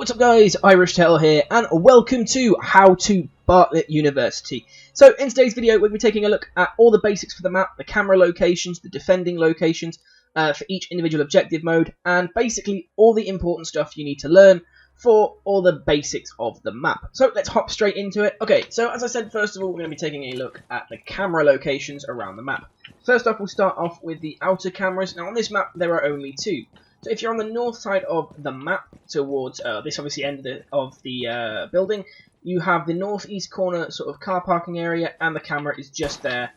What's up guys, Irish Tail here, and welcome to How to Bartlett University. So in today's video we'll be taking a look at all the basics for the map, the camera locations, the defending locations for each individual objective mode, and basically all the important stuff you need to learn for all the basics of the map. So let's hop straight into it. Okay, so as I said, first of all we're going to be taking a look at the camera locations around the map. First off, we'll start off with the outer cameras. Now on this map there are only two. So if you're on the north side of the map towards this obviously end of the building, you have the northeast corner sort of car parking area, and the camera is just there.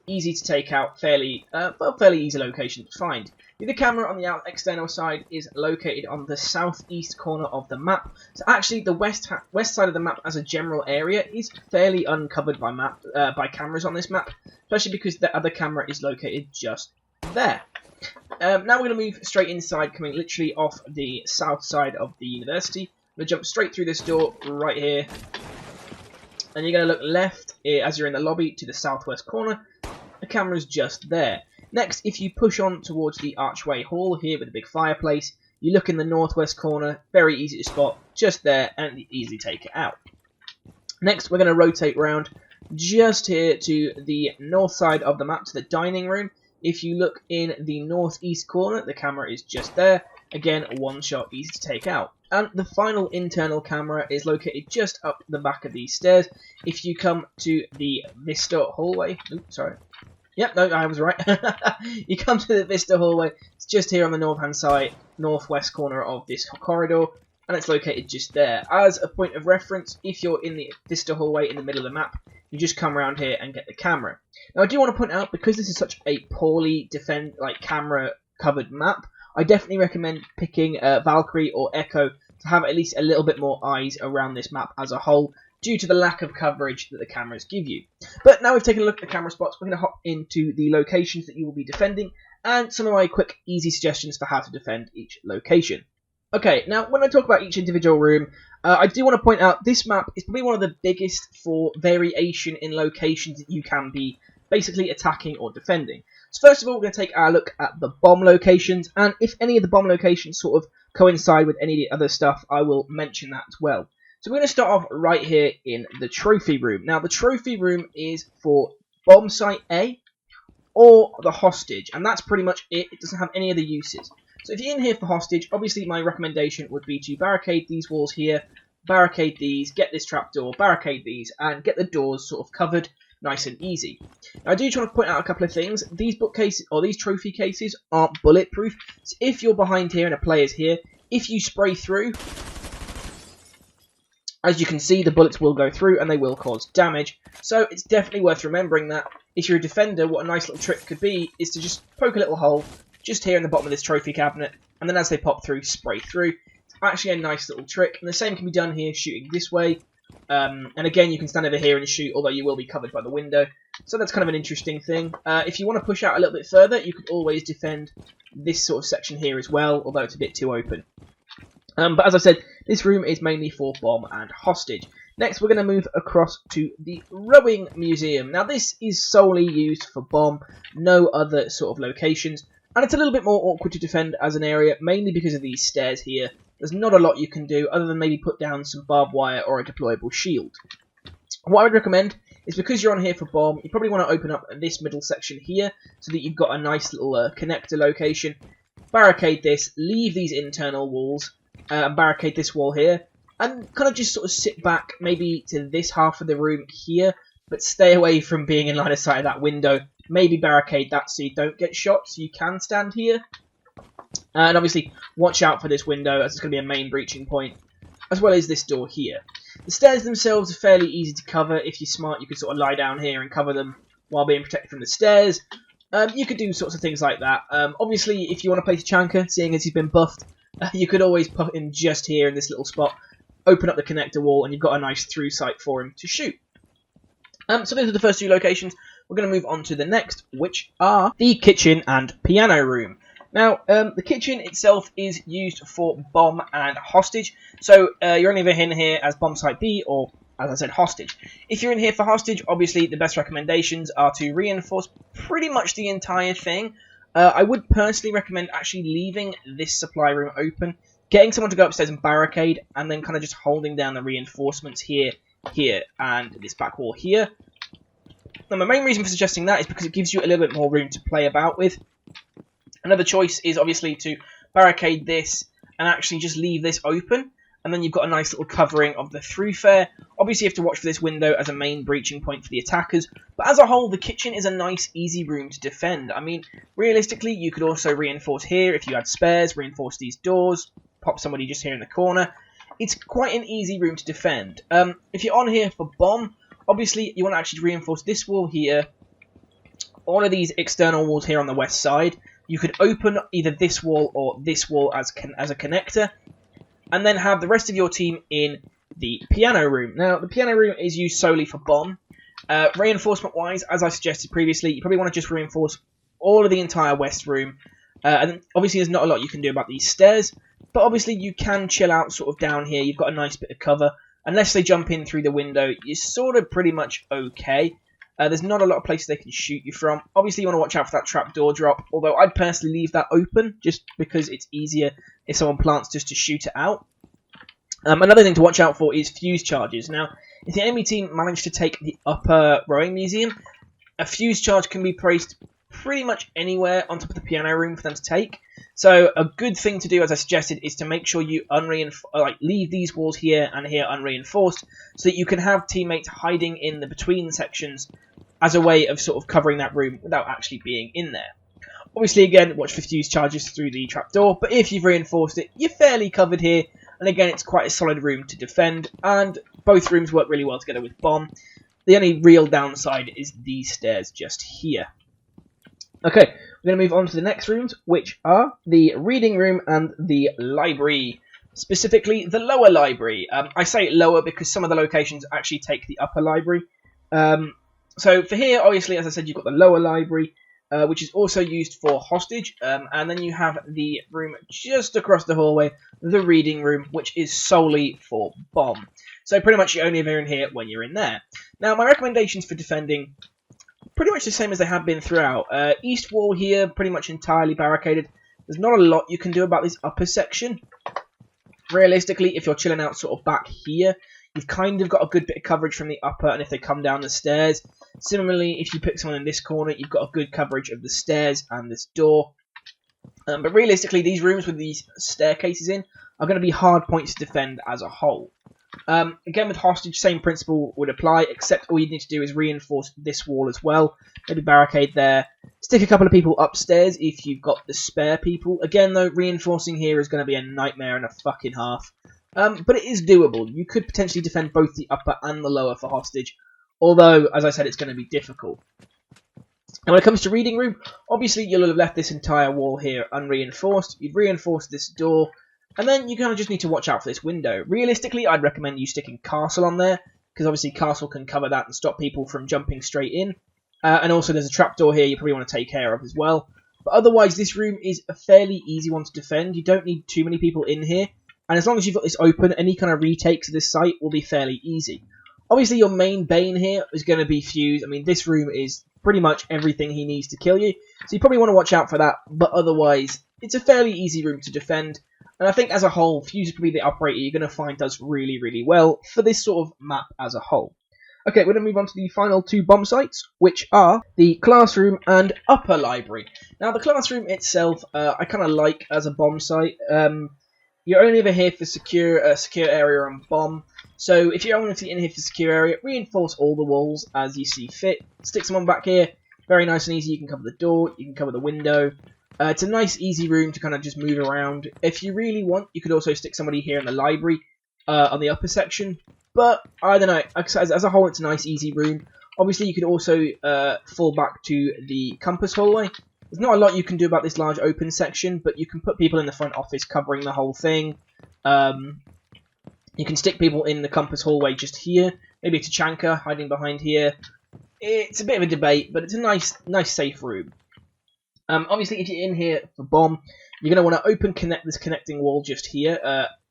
Easy to take out, fairly easy location to find. The camera on the external side is located on the southeast corner of the map. So actually the west side of the map as a general area is fairly uncovered by cameras on this map, especially because the other camera is located just there. Now we're going to move straight inside, coming literally off the south side of the university. We're going to jump straight through this door right here, and you're going to look left as you're in the lobby to the southwest corner. The camera's just there. Next, if you push on towards the archway hall here with a big fireplace, you look in the northwest corner, very easy to spot, just there, and easily take it out. Next, we're going to rotate round just here to the north side of the map, to the dining room. If you look in the northeast corner, the camera is just there. Again, one shot, easy to take out. And the final internal camera is located just up the back of these stairs. If you come to the Vista hallway, oops, sorry. Yep, no, I was right. You come to the Vista hallway, it's just here on the north-hand side, northwest corner of this corridor, and it's located just there. As a point of reference, if you're in the Vista hallway in the middle of the map, you just come around here and get the camera. Now I do want to point out, because this is such a poorly camera covered map, I definitely recommend picking Valkyrie or Echo to have at least a little bit more eyes around this map as a whole, due to the lack of coverage that the cameras give you. But now we've taken a look at the camera spots, we're going to hop into the locations that you will be defending, and some of my quick, easy suggestions for how to defend each location. Okay, now when I talk about each individual room, I do want to point out this map is probably one of the biggest for variation in locations that you can be basically attacking or defending. So first of all, we're going to take our look at the bomb locations, and if any of the bomb locations sort of coincide with any of the other stuff, I will mention that as well. So we're going to start off right here in the trophy room. Now the trophy room is for bomb site A or the hostage, and that's pretty much it. It doesn't have any other uses. So if you're in here for hostage, obviously my recommendation would be to barricade these walls here, barricade these, get this trapdoor, barricade these, and get the doors sort of covered, nice and easy. Now I do want to point out a couple of things. These bookcases, or these trophy cases, aren't bulletproof. So if you're behind here and a player's here, if you spray through, as you can see, the bullets will go through and they will cause damage. So it's definitely worth remembering that. If you're a defender, what a nice little trick could be is to just poke a little hole just here in the bottom of this trophy cabinet, and then as they pop through, spray through. It's actually a nice little trick, and the same can be done here, shooting this way. And again, you can stand over here and shoot, although you will be covered by the window. So that's kind of an interesting thing. If you want to push out a little bit further, you could always defend this sort of section here as well, although it's a bit too open. But as I said, this room is mainly for bomb and hostage. Next, we're going to move across to the rowing museum. Now, this is solely used for bomb, no other sort of locations. And it's a little bit more awkward to defend as an area, mainly because of these stairs here. There's not a lot you can do, other than maybe put down some barbed wire or a deployable shield. What I would recommend is, because you're on here for bomb, you probably want to open up this middle section here, so that you've got a nice little connector location. Barricade this, leave these internal walls, barricade this wall here, and kind of just sort of sit back maybe to this half of the room here, but stay away from being in line of sight of that window. Maybe barricade that so you don't get shot, so you can stand here. And obviously, watch out for this window, as it's going to be a main breaching point, as well as this door here. The stairs themselves are fairly easy to cover. If you're smart, you can sort of lie down here and cover them while being protected from the stairs. You could do sorts of things like that. Obviously, if you want to place Chanka, seeing as he's been buffed, you could always put him just here in this little spot, open up the connector wall, and you've got a nice through sight for him to shoot. So those are the first two locations. We're going to move on to the next, which are the kitchen and piano room. Now, the kitchen itself is used for bomb and hostage. So you're only in here as bomb site B or, as I said, hostage. If you're in here for hostage, obviously the best recommendations are to reinforce pretty much the entire thing. I would personally recommend actually leaving this supply room open getting someone to go upstairs and barricade, and then kind of just holding down the reinforcements here, and this back wall here. Now, my main reason for suggesting that is because it gives you a little bit more room to play about with. Another choice is obviously to barricade this and actually just leave this open, and then you've got a nice little covering of the throughfare. Obviously, you have to watch for this window as a main breaching point for the attackers, but as a whole, the kitchen is a nice, easy room to defend. I mean, realistically, you could also reinforce here if you had spares, reinforce these doors, pop somebody just here in the corner. It's quite an easy room to defend. If you're on here for bomb, obviously, you want to actually reinforce this wall here, all of these external walls here on the west side. You could open either this wall or this wall as a connector, and then have the rest of your team in the piano room. Now, the piano room is used solely for bomb. Reinforcement-wise, as I suggested previously, you probably want to just reinforce all of the entire west room. And obviously, there's not a lot you can do about these stairs, but obviously you can chill out sort of down here. You've got a nice bit of cover. Unless they jump in through the window, you're sort of pretty much okay. There's not a lot of places they can shoot you from. Obviously, you want to watch out for that trapdoor drop, although I'd personally leave that open, just because it's easier if someone plants just to shoot it out. Another thing to watch out for is fuse charges. Now, if the enemy team manage to take the upper rowing museum, a fuse charge can be placed pretty much anywhere on top of the piano room for them to take. So a good thing to do, as I suggested, is to make sure you leave these walls here and here unreinforced, so that you can have teammates hiding in the between sections as a way of sort of covering that room without actually being in there. Obviously, again, watch for fuse charges through the trapdoor, but if you've reinforced it, you're fairly covered here, and again, it's quite a solid room to defend, and both rooms work really well together with bomb. The only real downside is these stairs just here. Okay, we're going to move on to the next rooms, which are the reading room and the library. Specifically, the lower library. I say lower because some of the locations actually take the upper library. So for here, obviously, as I said, you've got the lower library, which is also used for hostage. And then you have the room just across the hallway, the reading room, which is solely for bomb. So pretty much you only ever in here when you're in there. Now, my recommendations for defending, pretty much the same as they have been throughout. East wall here, pretty much entirely barricaded. There's not a lot you can do about this upper section. Realistically, if you're chilling out sort of back here, you've kind of got a good bit of coverage from the upper, and if they come down the stairs. Similarly, if you pick someone in this corner, you've got a good coverage of the stairs and this door. But realistically, these rooms with these staircases in are going to be hard points to defend as a whole. Again, with hostage, same principle would apply, except all you need to do is reinforce this wall as well. Maybe barricade there. Stick a couple of people upstairs if you've got the spare people. Again, though, reinforcing here is going to be a nightmare and a fucking half. But it is doable. You could potentially defend both the upper and the lower for hostage, although, as I said, it's going to be difficult. And when it comes to reading room, obviously you'll have left this entire wall here unreinforced. You've reinforced this door, and then you kind of just need to watch out for this window. Realistically, I'd recommend you sticking castle on there, because obviously castle can cover that and stop people from jumping straight in. And also there's a trapdoor here you probably want to take care of as well. But otherwise, this room is a fairly easy one to defend. You don't need too many people in here. And as long as you've got this open, any kind of retakes of this site will be fairly easy. Obviously, your main bane here is going to be Fuse. I mean, this room is pretty much everything he needs to kill you. So you probably want to watch out for that. But otherwise, it's a fairly easy room to defend. And I think as a whole, Fuse is probably the operator you're going to find does really, really well for this sort of map as a whole. Okay, we're going to move on to the final two bomb sites, which are the classroom and upper library. Now, the classroom itself, I kind of like as a bomb site. You're only ever here for secure area and bomb. So if you're only in here for secure area, reinforce all the walls as you see fit. Stick someone back here, very nice and easy. You can cover the door, you can cover the window. It's a nice, easy room to kind of just move around. If you really want, you could also stick somebody here in the library on the upper section. But, I don't know, as a whole, it's a nice, easy room. Obviously, you could also fall back to the compass hallway. There's not a lot you can do about this large open section, but you can put people in the front office covering the whole thing. You can stick people in the compass hallway just here. Maybe a Tachanka hiding behind here. It's a bit of a debate, but it's a nice safe room. Obviously, if you're in here for bomb, you're going to want to connect this connecting wall just here.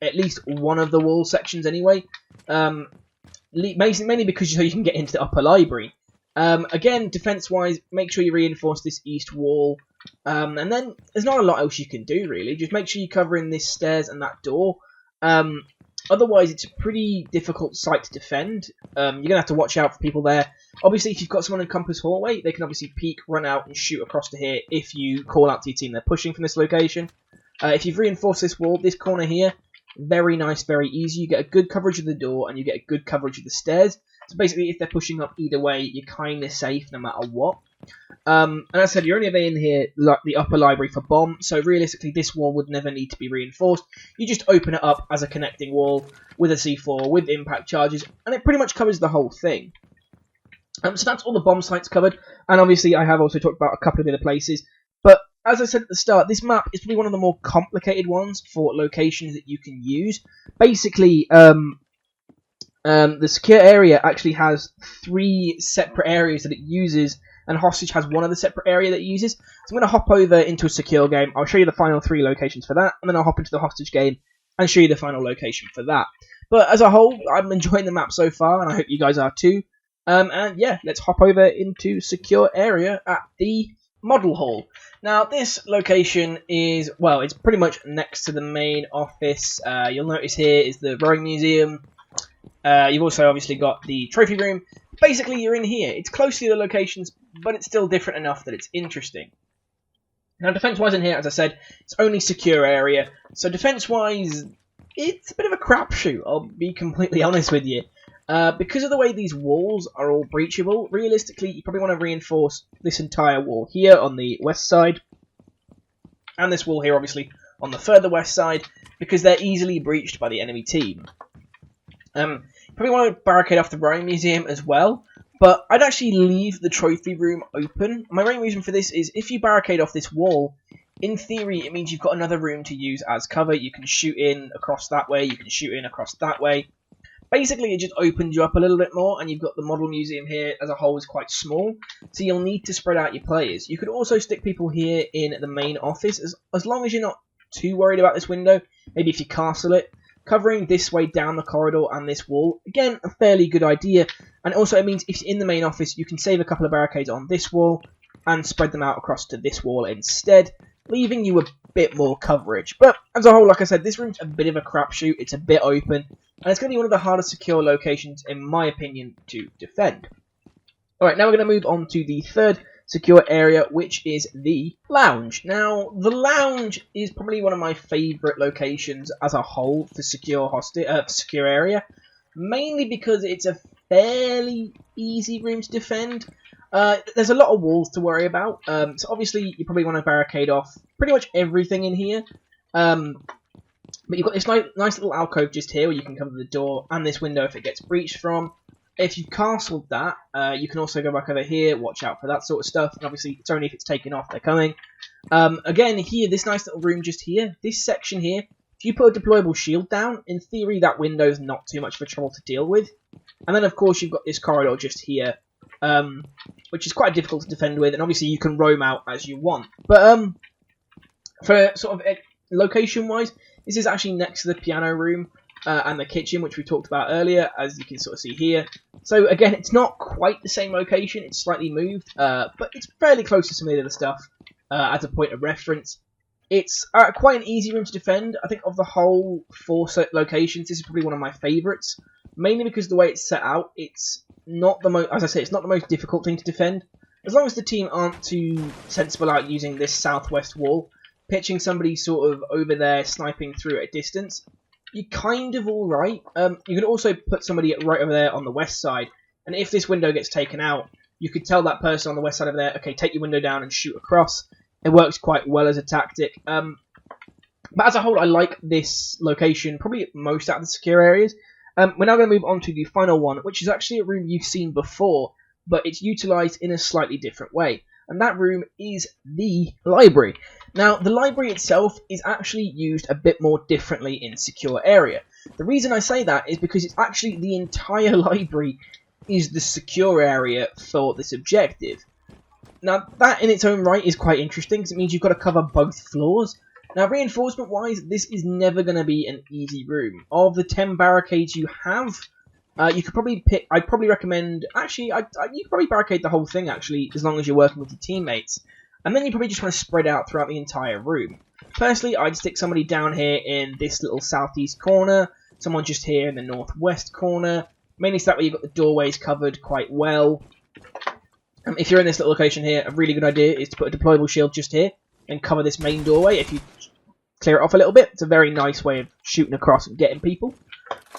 At least one of the wall sections anyway. Mainly because so you can get into the upper library. Again, defense-wise, make sure you reinforce this east wall. And then there's not a lot else you can do, really. Just make sure you cover in this stairs and that door. Otherwise, it's a pretty difficult site to defend. You're going to have to watch out for people there. Obviously, if you've got someone in Compass Hallway, they can obviously peek, run out, and shoot across to here if you call out to your team they're pushing from this location. If you've reinforced this wall, this corner here, very nice, very easy. You get a good coverage of the door, and you get a good coverage of the stairs. So basically, if they're pushing up either way, you're kind of safe no matter what. And as I said, you're only ever in here, like the upper library for bomb, so realistically this wall would never need to be reinforced. You just open it up as a connecting wall with a C4, with impact charges, and it pretty much covers the whole thing. So that's all the bomb sites covered, and obviously I have also talked about a couple of other places, but as I said at the start, this map is probably one of the more complicated ones for locations that you can use. Basically, the secure area actually has 3 separate areas that it uses, and Hostage has one other separate area that it uses. So I'm going to hop over into a secure game. I'll show you the final 3 locations for that, and then I'll hop into the Hostage game and show you the final location for that. But as a whole, I'm enjoying the map so far, and I hope you guys are too. And yeah, let's hop over into secure area at the Model Hall. Now, this location is, well, it's pretty much next to the main office. You'll notice here is the Rowing Museum. You've also obviously got the trophy room. Basically, you're in here. It's close to the locations, but it's still different enough that it's interesting. Now, defense-wise in here, as I said, it's only secure area. So defense-wise, it's a bit of a crapshoot, I'll be completely honest with you. Because of the way these walls are all breachable, realistically, you probably want to reinforce this entire wall here on the west side. And this wall here, obviously, on the further west side, because they're easily breached by the enemy team. Probably want to barricade off the Rowing Museum as well, but I'd actually leave the trophy room open. My main reason for this is if you barricade off this wall, in theory it means you've got another room to use as cover. You can shoot in across that way, you can shoot in across that way. Basically, it just opens you up a little bit more, and you've got the model museum here as a whole is quite small, so you'll need to spread out your players. You could also stick people here in the main office, as long as you're not too worried about this window. Maybe if you castle it. Covering this way down the corridor and this wall, again, a fairly good idea. And also it means if you're in the main office, you can save a couple of barricades on this wall and spread them out across to this wall instead, leaving you a bit more coverage. But as a whole, like I said, this room's a bit of a crapshoot. It's a bit open, and it's going to be one of the hardest secure locations, in my opinion, to defend. Alright, now we're going to move on to the third secure area, which is the lounge. Now, the lounge is probably one of my favourite locations as a whole for secure area, mainly because it's a fairly easy room to defend. There's a lot of walls to worry about, so obviously you probably want to barricade off pretty much everything in here. But you've got this nice little alcove just here where you can cover the door and this window if it gets breached from. If you've castled that, you can also go back over here, watch out for that sort of stuff, and obviously it's only if it's taken off they're coming. Again, here, this nice little room just here, this section here, if you put a deployable shield down, in theory that window's not too much of a trouble to deal with. And then of course you've got this corridor just here, which is quite difficult to defend with, and obviously you can roam out as you want. But for sort of location-wise, this is actually next to the piano room. And the kitchen, which we talked about earlier, as you can sort of see here. So again, it's not quite the same location, it's slightly moved, but it's fairly close to some of the other stuff as a point of reference. It's quite an easy room to defend. I think of the whole 4 locations, this is probably one of my favourites, mainly because the way it's set out, it's not the most, as I say, it's not the most difficult thing to defend. As long as the team aren't too sensible out using this southwest wall, pitching somebody sort of over there, sniping through at a distance, you're kind of alright. You can also put somebody right over there on the west side, and if this window gets taken out, you could tell that person on the west side over there, okay, take your window down and shoot across. It works quite well as a tactic. But as a whole, I like this location probably most out of the secure areas. We're now going to move on to the final one, which is actually a room you've seen before, but it's utilised in a slightly different way. And that room is the library. Now, the library itself is actually used a bit more differently in secure area. The reason I say that is because it's actually the entire library is the secure area for this objective. Now, that in its own right is quite interesting, because it means you've got to cover both floors. Now, reinforcement-wise, this is never going to be an easy room. Of the 10 barricades you have, you could probably pick, I'd probably recommend, actually, you could probably barricade the whole thing, actually, as long as you're working with your teammates. and then you probably just want to spread out throughout the entire room. Personally, I'd stick somebody down here in this little southeast corner, someone just here in the northwest corner, mainly so that way you've got the doorways covered quite well. If you're in this little location here, a really good idea is to put a deployable shield just here and cover this main doorway. If you clear it off a little bit, it's a very nice way of shooting across and getting people.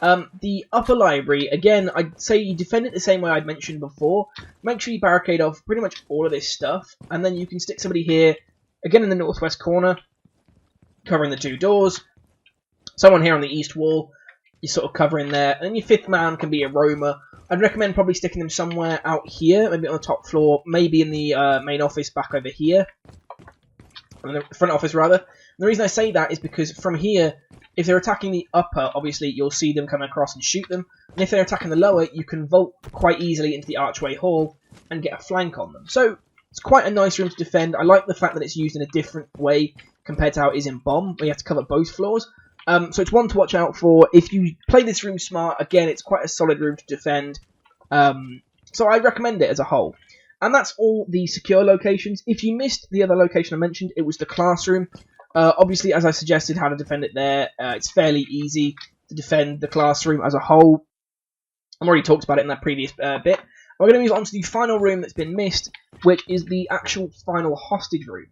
The upper library, again, I'd say you defend it the same way I'd mentioned before. Make sure you barricade off pretty much all of this stuff, and then you can stick somebody here, again in the northwest corner, covering the 2 doors. Someone here on the east wall, you sort of cover in there, and then your 5th man can be a roamer. I'd recommend probably sticking them somewhere out here, maybe on the top floor, maybe in the main office back over here. In the front office, rather. And the reason I say that is because from here, if they're attacking the upper, obviously you'll see them come across and shoot them. And if they're attacking the lower, you can vault quite easily into the archway hall and get a flank on them. So it's quite a nice room to defend. I like the fact that it's used in a different way compared to how it is in Bomb, where you have to cover both floors. So it's one to watch out for. If you play this room smart, again, it's quite a solid room to defend. So I recommend it as a whole. And that's all the secure locations. If you missed the other location I mentioned, it was the classroom. Obviously, as I suggested how to defend it there, it's fairly easy to defend the classroom as a whole. I've already talked about it in that previous bit. We're going to move on to the final room that's been missed, which is the actual final hostage room.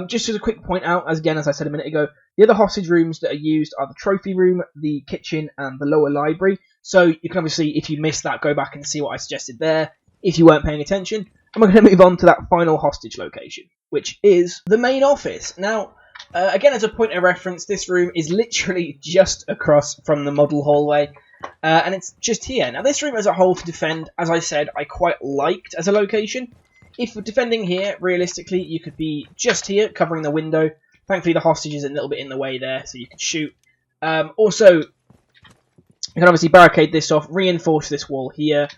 Just as a quick point out, as I said a minute ago, the other hostage rooms that are used are the trophy room, the kitchen, and the lower library. So you can obviously, if you missed that, go back and see what I suggested there, if you weren't paying attention. And we're going to move on to that final hostage location, which is the main office. Now, again, as a point of reference, this room is literally just across from the model hallway, and it's just here. Now, this room as a whole to defend, as I said, I quite liked as a location. If you're defending here, realistically, you could be just here, covering the window. Thankfully, the hostage is a little bit in the way there, so you can shoot. Also, you can obviously barricade this off, reinforce this wall here,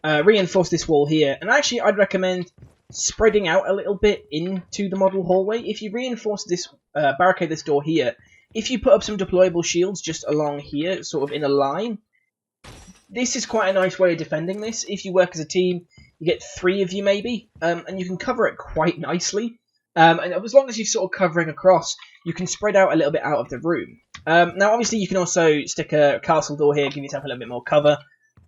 and actually, I'd recommend spreading out a little bit into the model hallway. If you reinforce this, barricade this door here, if you put up some deployable shields just along here, sort of in a line, this is quite a nice way of defending this. If you work as a team, you get 3 of you maybe, and you can cover it quite nicely. And as long as you're sort of covering across, you can spread out a little bit out of the room. Now, obviously, you can also stick a castle door here, give yourself a little bit more cover.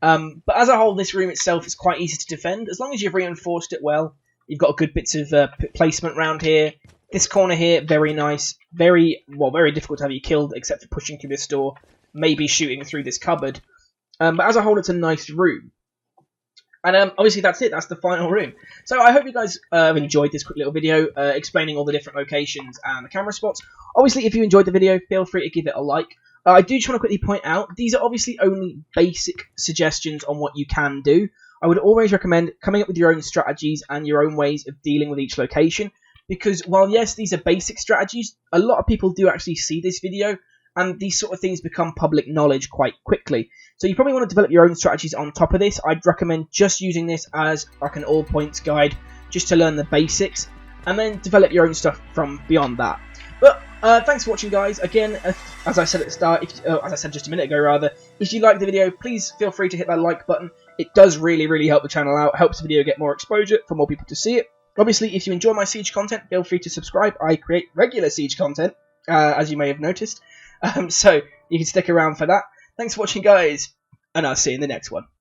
But as a whole, this room itself is quite easy to defend. As long as you've reinforced it well, you've got good bits of placement around here. This corner here, very nice. Very difficult to have you killed, except for pushing through this door, maybe shooting through this cupboard. But as a whole, it's a nice room. And obviously that's it, that's the final room. So I hope you guys have enjoyed this quick little video explaining all the different locations and the camera spots. Obviously, if you enjoyed the video, feel free to give it a like. I do just want to quickly point out, these are obviously only basic suggestions on what you can do. I would always recommend coming up with your own strategies and your own ways of dealing with each location. Because while, yes, these are basic strategies, a lot of people do actually see this video, and these sort of things become public knowledge quite quickly. So you probably want to develop your own strategies on top of this. I'd recommend just using this as like an all points guide, just to learn the basics, and then develop your own stuff from beyond that. But thanks for watching, guys. Again, as I said at the start, as I said just a minute ago rather, if you liked the video, please feel free to hit that like button. It does really help the channel out, helps the video get more exposure for more people to see it. Obviously, if you enjoy my Siege content, feel free to subscribe. I create regular Siege content, as you may have noticed. So you can stick around for that. Thanks for watching, guys, and I'll see you in the next one.